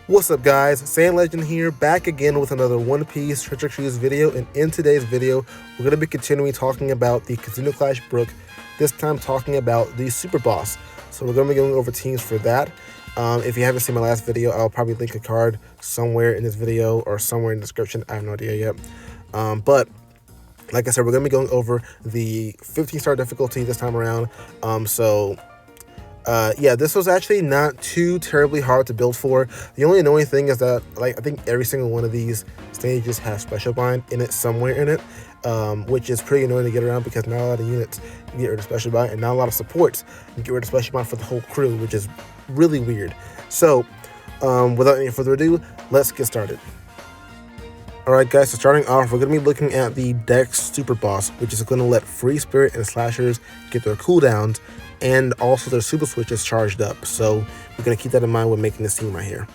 What's up guys, Sand Legend here, back again with another One Piece Treasure Cruise video, and in today's video, we're going to be continuing talking about the KIZUNA Clash Brook, this time talking about the Super Boss. So we're going to be going over teams for that. If you haven't seen my last video, I'll probably link a card somewhere in this video or somewhere in the description, I have no idea yet. But like I said, we're going to be going over the 15-star difficulty this time around. Yeah, this was actually not too terribly hard to build for. The only annoying thing is that, I think every single one of these stages has special bind in it somewhere in it, which is pretty annoying to get around because not a lot of units can get rid of special bind, and not a lot of supports can get rid of special bind for the whole crew, which is really weird. So, without any further ado, let's get started. Alright guys, so starting off, we're going to be looking at the Dex Super Boss, which is going to let Free Spirit and Slashers get their cooldowns, and also their super switches charged up. So we're going to keep that in mind when making this team right here.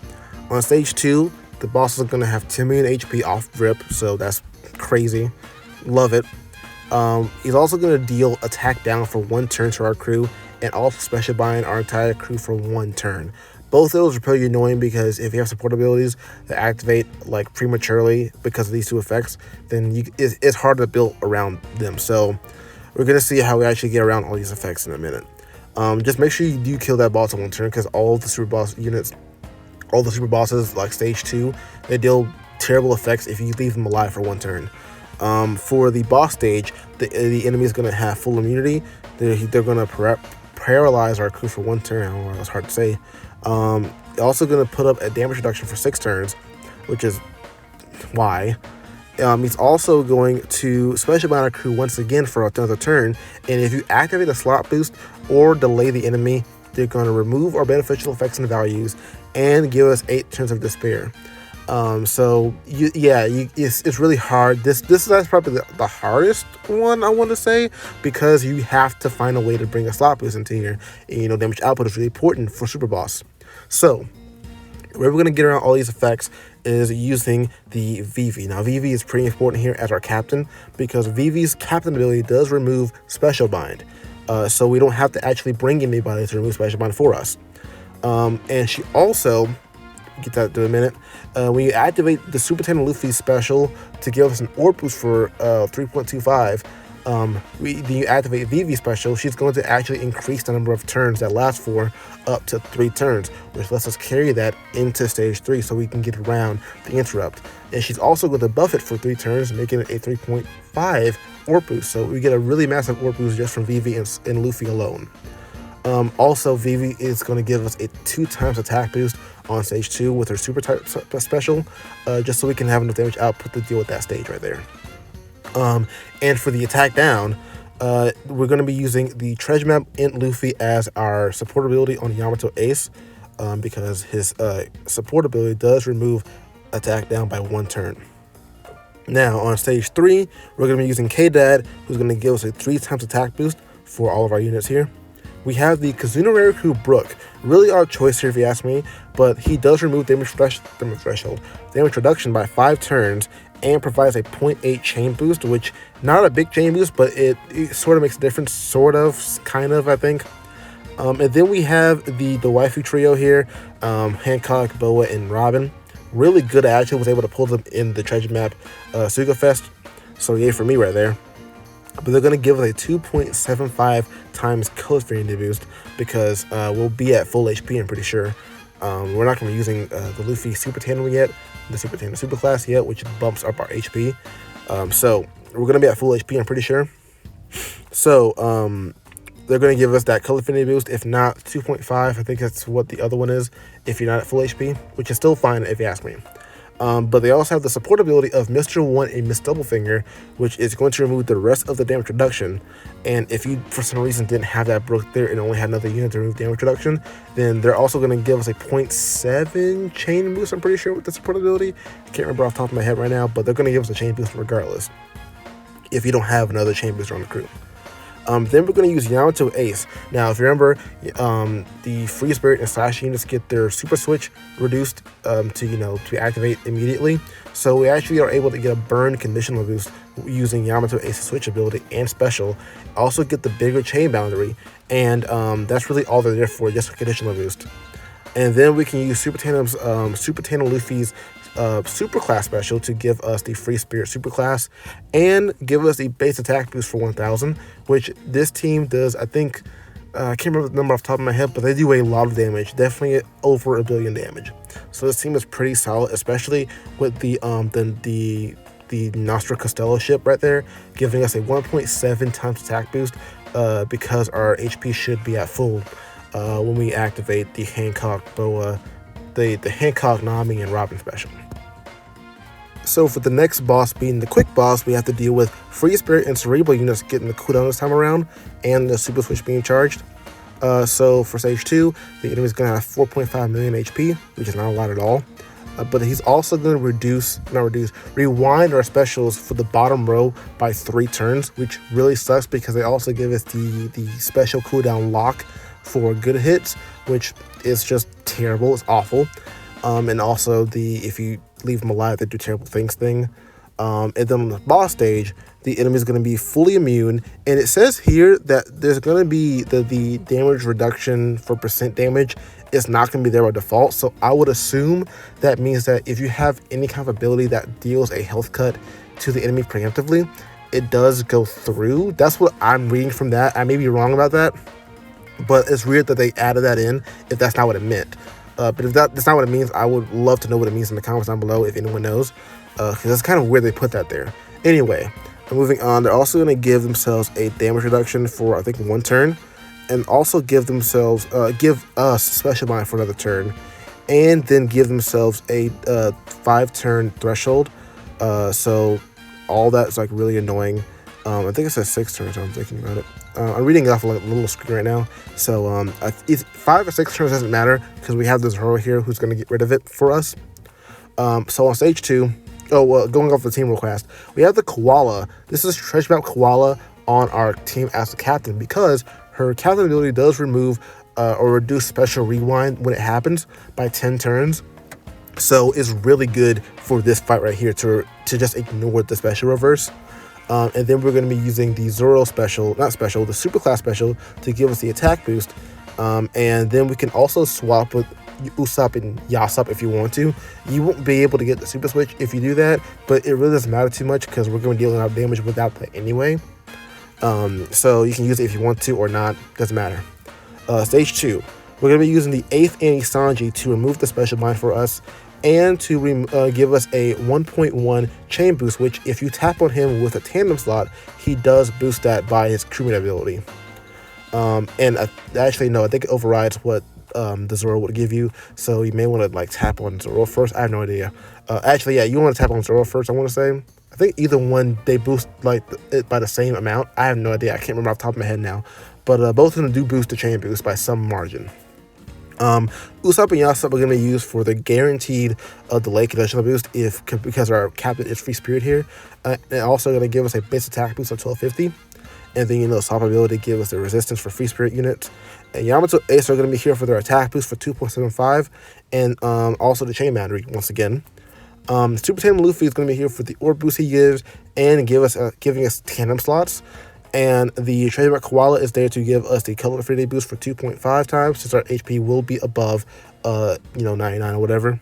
On stage 2, the boss is going to have 10 million HP off rip, so that's crazy. Love it. He's also going to deal attack down for 1 turn to our crew, and also special bind our entire crew for 1 turn. Both of those are pretty annoying because if you have support abilities that activate like prematurely because of these 2 effects, then it's hard to build around them. So we're going to see how we actually get around all these effects in a minute. Just make sure you do kill that boss on 1 turn, because all the super boss units, all the super bosses like stage 2, they deal terrible effects if you leave them alive for 1 turn. For the boss stage, the enemy is going to have full immunity. They're going to paralyze our crew for 1 turn. I don't know, that's hard to say. Also going to put up a damage reduction for 6 turns, which is why. He's also going to special bind our crew once again for another turn, and if you activate a slot boost or delay the enemy, they're going to remove our beneficial effects and values and give us 8 turns of despair. It's really hard. This is probably the hardest one, I want to say, because you have to find a way to bring a slot boost into here. And, damage output is really important for Super Boss. So where we're going to get around all these effects is using the Vivi. Now, Vivi is pretty important here as our captain, because Vivi's captain ability does remove special bind. So we don't have to actually bring anybody to remove special bind for us. And she also, get that in a minute, when you activate the Super Tandem Luffy special to give us an orb boost for 3.25, you activate Vivi special, she's going to actually increase the number of turns that last for up to 3 turns, which lets us carry that into stage 3 so we can get around the interrupt. And she's also going to buff it for 3 turns, making it a 3.5 orb boost. So we get a really massive orb boost just from Vivi and Luffy alone. Also, Vivi is going to give us a 2 times attack boost on stage 2 with her super type special, just so we can have enough damage output to deal with that stage right there. And for the attack down, we're going to be using the treasure map in Luffy as our support ability on Yamato Ace, because his support ability does remove attack down by 1 turn. Now on stage 3, we're going to be using K-Dad, who's going to give us a 3 times attack boost for all of our units here. We have the KIZUNA Rare Crew Brook, really our choice here if you ask me, but he does remove damage reduction by 5 turns and provides a 0.8 chain boost, which not a big chain boost, but it sort of makes a difference, kind of, I think. And then we have the waifu trio here, Hancock, Boa, and Robin. Really good actually, was able to pull them in the treasure map Suga Fest, so yay for me right there. But they're going to give us a 2.75 times color affinity boost, because we'll be at full HP, I'm pretty sure. We're not going to be using the Luffy Super Tandem yet, the Super Tandem Super Class yet, which bumps up our HP. So we're going to be at full HP, I'm pretty sure. So they're going to give us that color affinity boost, if not 2.5. I think that's what the other one is, if you're not at full HP, which is still fine if you ask me. But they also have the support ability of Mr. One and Miss Doublefinger, which is going to remove the rest of the damage reduction. And if you, for some reason, didn't have that Brook there and only had another unit to remove damage reduction, then they're also going to give us a 0.7 chain boost, I'm pretty sure, with the support ability. I can't remember off the top of my head right now, but they're going to give us a chain boost regardless, if you don't have another chain booster on the crew. Then we're going to use Yamato Ace. Now, if you remember, the Free Spirit and Slash units get their super switch reduced to activate immediately. So we actually are able to get a burn conditional boost using Yamato Ace's switch ability and special. Also get the bigger chain boundary, and that's really all they're there for, just a conditional boost. And then we can use Super Tandem Luffy's super class special to give us the Free Spirit super class and give us the base attack boost for 1000, which this team does, I think, I can't remember the number off the top of my head, but they do a lot of damage, definitely over 1 billion damage. So this team is pretty solid, especially with the Nostra Costello ship right there, giving us a 1.7 times attack boost because our HP should be at full when we activate the Hancock Boa, the Hancock, Nami, and Robin special. So for the next boss, being the quick boss, we have to deal with Free Spirit and Cerebral units getting the cooldown this time around, and the Super Switch being charged. So for stage 2, the enemy is going to have 4.5 million HP, which is not a lot at all. But he's also going to rewind our specials for the bottom row by 3 turns, which really sucks because they also give us the special cooldown lock for good hits, which is just terrible. It's awful. And also if you leave them alive, they do terrible things thing. And then on the boss stage, the enemy is going to be fully immune, and it says here that there's going to be the damage reduction for percent damage is not going to be there by default. So I would assume that means that if you have any kind of ability that deals a health cut to the enemy preemptively, it does go through. That's what I'm reading from that. I may be wrong about that, but it's weird that they added that in if that's not what it meant. But if that's not what it means, I would love to know what it means in the comments down below if anyone knows, because it's kind of weird they put that there. Anyway, moving on, they're also going to give themselves a damage reduction for, I think, 1 turn, and also give us Special Bind for another turn, and then give themselves a 5-turn threshold. So all that's like really annoying. I think it says 6 turns. I'm thinking about it. I'm reading it off like a little screen right now. So 5 or 6 turns doesn't matter because we have this Zoro here who's going to get rid of it for us. So on stage 2, going off the team real fast, we have the Koala. This is Treasure Map Koala on our team as the captain because her captain ability does remove or reduce special rewind when it happens by 10 turns. So it's really good for this fight right here to just ignore the special reverse. And then we're going to be using the Zoro special, the super class special to give us the attack boost. And then we can also swap with Usopp and Yasopp if you want to. You won't be able to get the super switch if you do that, but it really doesn't matter too much because we're going to deal enough damage without that anyway. So you can use it if you want to or not, doesn't matter. Stage 2, we're going to be using the 8th Anti-Sanji to remove the special bind for us and to give us a 1.1 chain boost, which if you tap on him with a tandem slot, he does boost that by his crewmate ability. And actually, no, I think it overrides what the Zoro would give you, so you may want to like tap on Zoro first. I have no idea. Actually, yeah, you want to tap on Zoro first, I want to say. I think either one, they boost like it by the same amount. I have no idea. I can't remember off the top of my head now. But both of them do boost the chain boost by some margin. Usopp and Yasopp are going to use for the guaranteed delay conditional boost because our captain is Free Spirit here. And also going to give us a base attack boost of 1250. And then, Sop ability to give us the resistance for Free Spirit units. And Yamato Ace are going to be here for their attack boost for 2.75. And also the chain boundary once again. Super Tandem Luffy is going to be here for the orb boost he gives and giving us tandem slots. And the Treasure Map Koala is there to give us the color affinity boost for 2.5 times since our HP will be above 99 or whatever.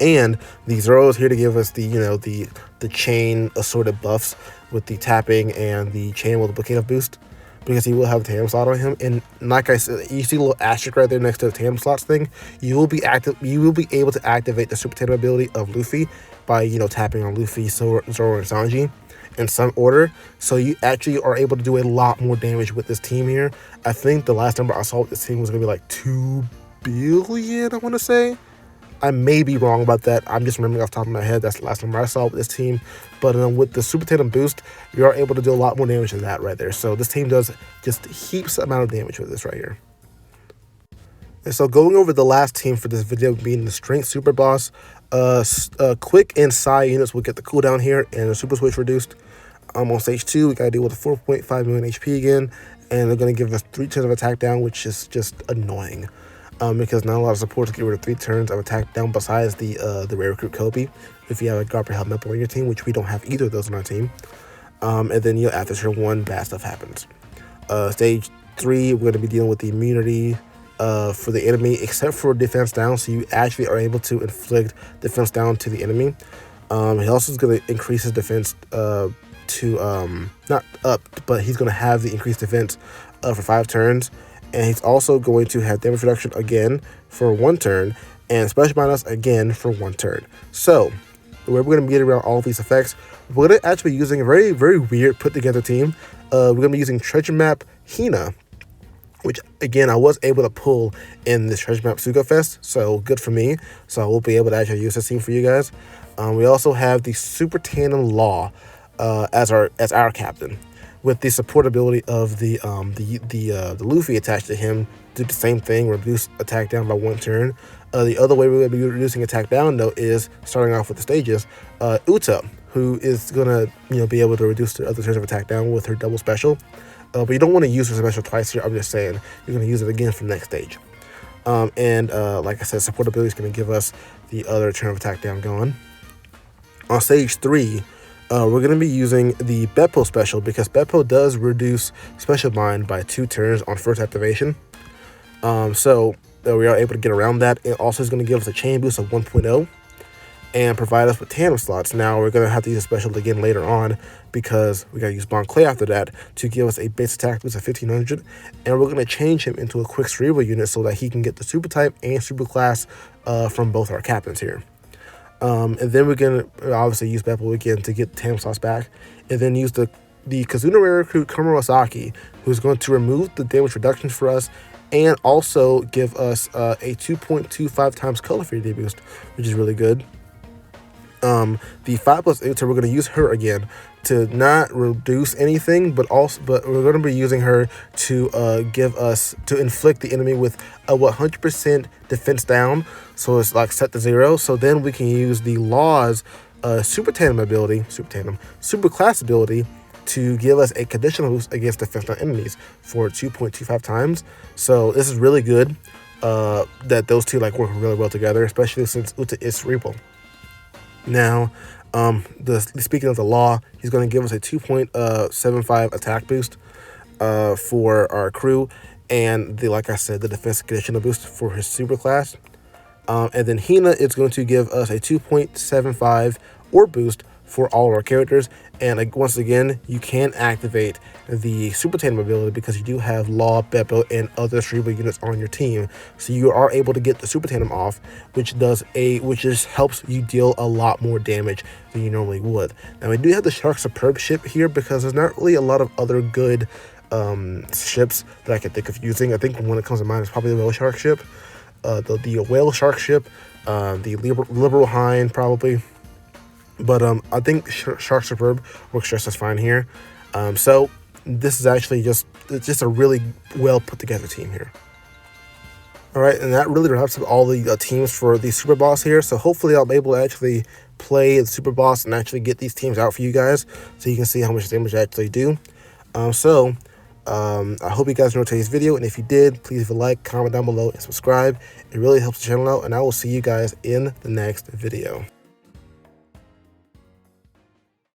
And the Zoro is here to give us the chain assorted buffs with the tapping and the chain multiplicative boost because he will have a tandem slot on him. And like I said, you see a little asterisk right there next to the tandem slots thing. You will be able to activate the super tandem ability of Luffy by tapping on Luffy, Zoro, and Sanji in some order. So you actually are able to do a lot more damage with this team here. I think the last number I saw with this team was gonna be like 2 billion, I want to say. I may be wrong about that. I'm just remembering off the top of my head. That's the last number I saw with this team. But with the Super Tandem boost, you are able to do a lot more damage than that right there. So this team does just heaps amount of damage with this right here. And so going over the last team for this video being the Strength Super Boss, Quick and Psy units will get the cooldown here and the Super Switch reduced. On stage 2, we got to deal with a 4.5 million HP again. And they're going to give us 3 turns of attack down, which is just annoying. Because not a lot of supports get rid of 3 turns of attack down besides the rare recruit Kobe if you have a Garper Helmet on your team, which we don't have either of those on our team. And then after turn 1, bad stuff happens. Stage 3, we're going to be dealing with the immunity for the enemy, except for defense down. So you actually are able to inflict defense down to the enemy. He also is going to increase his defense to not up, but he's going to have the increased defense for 5 turns. And he's also going to have damage reduction again for 1 turn, and special minus again for 1 turn. So we're going to be getting around all of these effects. We're going to actually be using a very, very weird put together team. We're going to be using Treasure Map Hina, which again I was able to pull in this Treasure Map Suga Fest, so good for me. So we'll be able to actually use this team for you guys. We also have the Super Tandem Law as our captain, with the support ability of the Luffy attached to him. Do the same thing, reduce attack down by 1 turn. The other way we're going to be reducing attack down though is starting off with the stages. Uta, who is gonna be able to reduce the other turns of attack down with her double special. But you don't want to use her special twice here. I'm just saying you're going to use it again for the next stage. Like I said, support ability is going to give us the other turn of attack down going. On stage 3, we're going to be using the Beppo special, because Beppo does reduce special bind by 2 turns on first activation. So we are able to get around that. It also is going to give us a chain boost of 1.0 and provide us with tandem slots. Now we're going to have to use a special again later on, because we got to use Bon Clay after that to give us a base attack boost of 1500, and we're going to change him into a quick cerebral unit so that he can get the super type and super class from both our captains here. And then we're going to obviously use Beppo again to get the tandem slots back, and then use the KIZUNA rare recruit Komurasaki, who's going to remove the damage reductions for us and also give us a 2.25 times color fade boost, which is really good. The 5+ Uta, we're going to use her again to not reduce anything, but we're going to be using her to inflict the enemy with a 100% defense down, so it's like set to 0. So then we can use the Law's super class ability to give us a conditional boost against defense down enemies for 2.25 times. So this is really good that those two work really well together, especially since Uta is cerebral. Now, speaking of the Law, he's going to give us a 2.75 attack boost for our crew, and like I said, the defense conditional boost for his super class. And then Hina is going to give us a 2.75 orb boost for all of our characters. And once again, you can activate the Super Tandem ability because you do have Law, Beppo, and other cerebral units on your team. So you are able to get the Super Tandem off, which just helps you deal a lot more damage than you normally would. Now we do have the Shark Superb ship here because there's not really a lot of other good ships that I can think of using. I think one that comes to mind is probably the Whale Shark ship, the Whale Shark ship, the Liberal Hind probably. But I think Shark Superb works just as fine here. So this is actually just a really well put together team here. All right, and that really wraps up all the teams for the Super Boss here. So hopefully I'll be able to actually play the Super Boss and actually get these teams out for you guys so you can see how much damage I actually do. I hope you guys enjoyed today's video, and if you did, please leave a like, comment down below, and subscribe. It really helps the channel out, and I will see you guys in the next video.